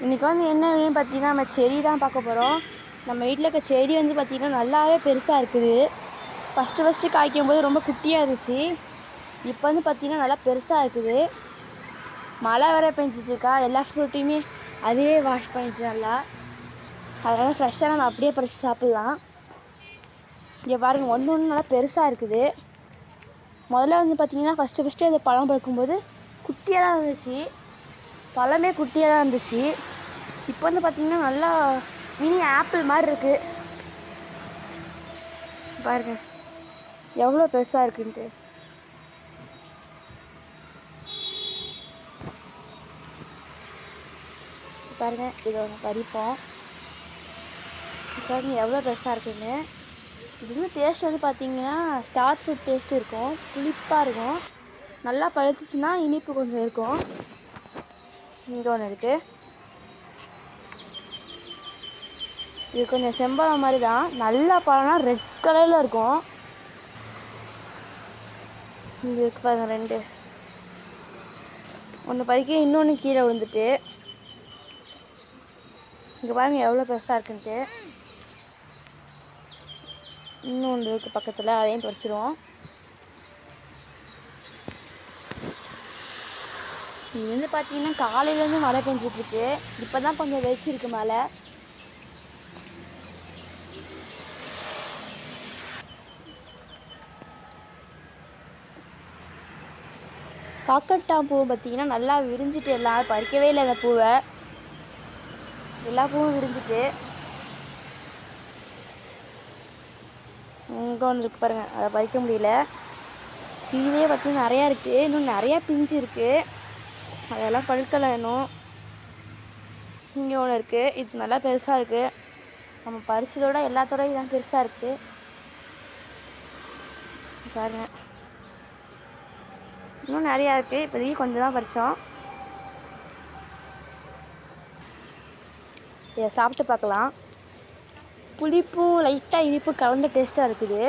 இன்றைக்கி வந்து என்னன்னு பார்த்தீங்கன்னா நம்ம செடி தான் பார்க்க போகிறோம். நம்ம வீட்டில் இருக்க செடி வந்து பார்த்திங்கன்னா நல்லாவே பெருசாக இருக்குது. ஃபஸ்ட்டு காய்க்கும் போது ரொம்ப குட்டியாக இருந்துச்சு. இப்போ வந்து பார்த்திங்கன்னா நல்லா பெருசாக இருக்குது. மழை வேற பெஞ்சிட்ருக்கா, எல்லா ஃப்ரூட்டையுமே அதுவே வாஷ் பண்ணிட்டு நல்லா. அதனால் ஃப்ரெஷ்ஷாக நம்ம அப்படியே பறித்து சாப்பிட்லாம். இங்கே பாருங்கள், ஒன்று ஒன்று நல்லா பெருசாக இருக்குது. முதல்ல வந்து பார்த்திங்கன்னா ஃபஸ்ட்டு அது பழம் பழுக்கும்போது குட்டியாக தான் இருந்துச்சு. பழமே குட்டியாக தான் இருந்துச்சு. இப்போ வந்து பார்த்திங்கன்னா நல்லா மினி ஆப்பிள் மாதிரி இருக்குது. பாருங்க எவ்வளோ பெருசாக இருக்குன்ட்டு. பாருங்கள், இதை ஒன்று பறிப்போம். பாருங்க எவ்வளோ பெருசாக இருக்குன்னு. இது வந்து டேஸ்ட் வந்து பார்த்திங்கன்னா ஸ்டார் ஃப்ரூட் டேஸ்ட்டு இருக்கும். புளிப்பாக இருக்கும். நல்லா பழுத்துச்சுன்னா இனிப்பு கொஞ்சம் இருக்கும். இங்கே ஒன்று இருக்குது. இது கொஞ்சம் செம்பழம் மாதிரி தான். நல்லா பழம்னா ரெட் கலரில் இருக்கும். இங்கே இருக்கு பாருங்கள், 2. ஒன்று பறிக்க இன்னொன்று கீழே விழுந்துட்டு. இங்கே பாருங்கள் எவ்வளோ பெருசாக இருக்குன்ட்டு. இன்னொன்று இருக்குது பக்கத்தில், அதையும் பறிச்சிடுவோம். இது வந்து பார்த்திங்கன்னா காலையிலேருந்து மழை பெஞ்சிட்ருக்கு. இப்போ தான் கொஞ்சம் வெடிச்சிருக்கு மழை. காக்கட்டான் பூ பார்த்திங்கன்னா நல்லா விரிஞ்சிட்டு, எல்லாம் பறிக்கவே இல்லை. அந்த பூவை எல்லா பூவும் விரிஞ்சிட்டு. இங்கே ஒன்று இருக்குது பாருங்கள், அதை பறிக்க முடியல. கீழே பார்த்திங்கன்னா நிறையா இருக்குது. இன்னும் நிறையா பிஞ்சு இருக்குது. அதெல்லாம் பழுக்கலை இன்னும். இங்கே ஒன்று இருக்குது. இது நல்லா பெருசாக இருக்குது. நம்ம பறிச்சதோட எல்லாத்தோட இதெல்லாம் பெருசாக இருக்குது பாருங்கள். இன்னும் நிறையா இருக்குது. இப்போதைக்கு கொஞ்சம் தான் பறித்தோம். இதை சாப்பிட்டு பார்க்கலாம். புளிப்பும் லைட்டாக இனிப்பு கலந்த டேஸ்ட்டாக இருக்குது.